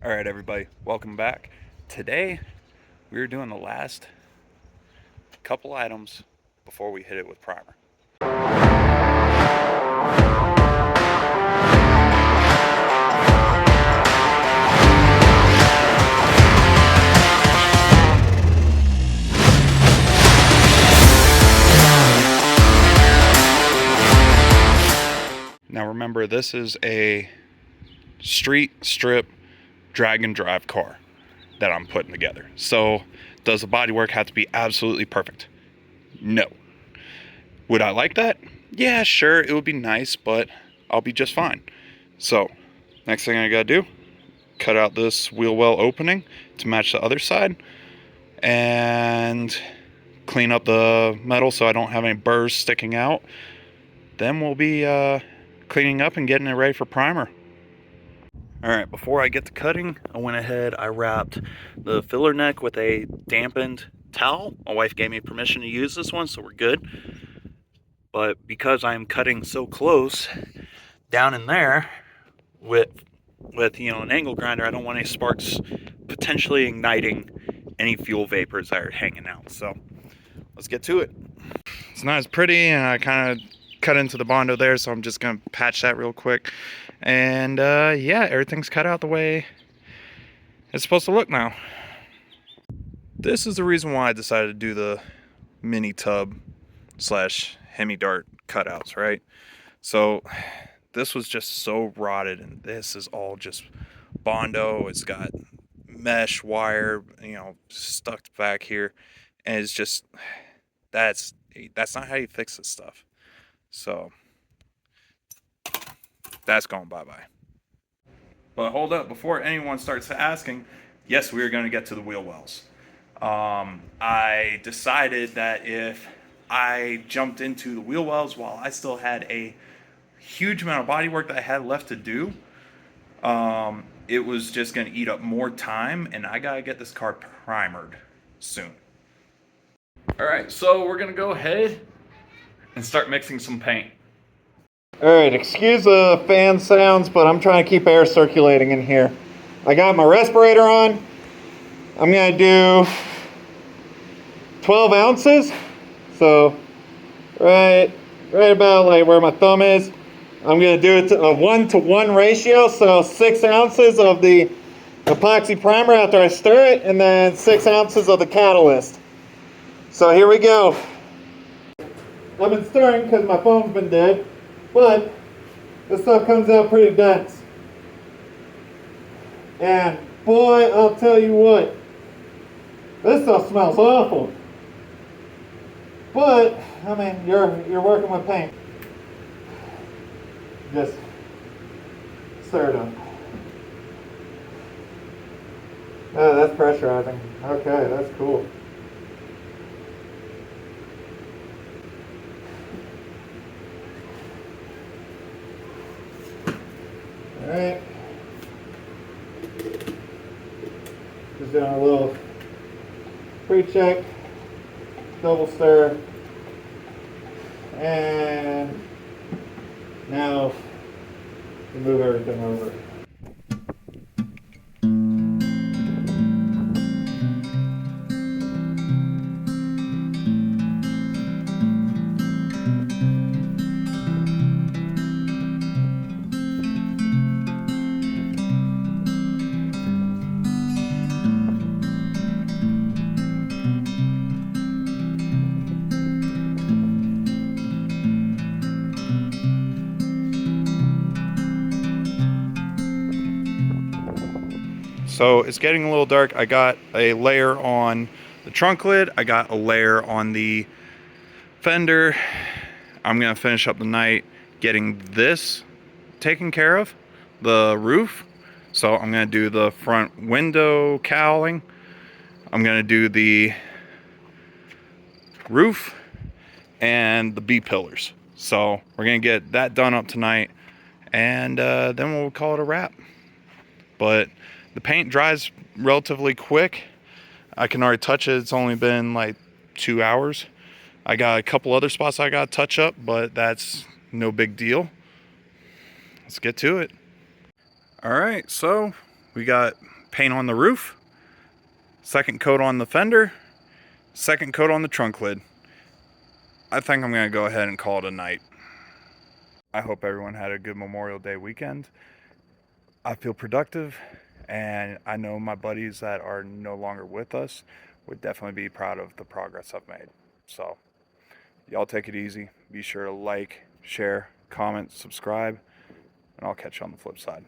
All right, everybody, welcome back. Today, we're doing the last couple items before we hit it with primer. Now remember, this is a street strip drag and drive car that I'm putting together. So does the bodywork have to be absolutely perfect? No. Would I like that? Yeah, sure, it would be nice, but I'll be just fine. So next thing I gotta do, cut out this wheel well opening to match the other side and clean up the metal so I don't have any burrs sticking out. Then we'll be cleaning up and getting it ready for primer. Alright, before I get to cutting, I went ahead, I wrapped the filler neck with a dampened towel. My wife gave me permission to use this one, so we're good. But because I'm cutting so close down in there with an angle grinder, I don't want any sparks potentially igniting any fuel vapors that are hanging out. So let's get to it. It's not as pretty, and I kind of cut into the Bondo there, so I'm just gonna patch that real quick. And yeah, everything's cut out the way it's supposed to look now. This is the reason why I decided to do the mini tub slash Hemi Dart cutouts, right? So this was just so rotted, and this is all just Bondo. It's got mesh wire, stuck back here, and it's just that's not how you fix this stuff. So that's going bye-bye. But hold up, before anyone starts asking, yes, we are going to get to the wheel wells. I decided that if I jumped into the wheel wells while I still had a huge amount of body work that I had left to do, it was just going to eat up more time, and I got to get this car primered soon. Alright, so we're going to go ahead and start mixing some paint. Alright, excuse the fan sounds, but I'm trying to keep air circulating in here. I got my respirator on. I'm going to do 12 ounces. So, right about like where my thumb is. I'm going to do it to a 1-to-1 ratio. So 6 ounces of the epoxy primer after I stir it, and then 6 ounces of the catalyst. So here we go. I've been stirring because my phone's been dead. But this stuff comes out pretty dense. And boy, I'll tell you what, this stuff smells awful. But I mean, you're working with paint. Just stir it up. Oh, that's pressurizing. Okay, that's cool. Alright, just doing a little pre-check, double stir, and now we move everything over. So it's getting a little dark. I got a layer on the trunk lid. I got a layer on the fender. I'm going to finish up the night getting this taken care of, the roof. So I'm going to do the front window cowling. I'm going to do the roof and the B-pillars. So we're going to get that done up tonight, and then we'll call it a wrap. But the paint dries relatively quick. I can already touch it. It's only been like 2 hours. I got a couple other spots I got to touch up, but that's no big deal. Let's get to it. All right, so We got paint on the roof, second coat on the fender, second coat on the trunk lid. I think I'm going to go ahead and call it a night. I hope everyone had a good Memorial Day weekend. I feel productive, and I know my buddies that are no longer with us would definitely be proud of the progress I've made. So, y'all take it easy. Be sure to like, share, comment, subscribe, and I'll catch you on the flip side.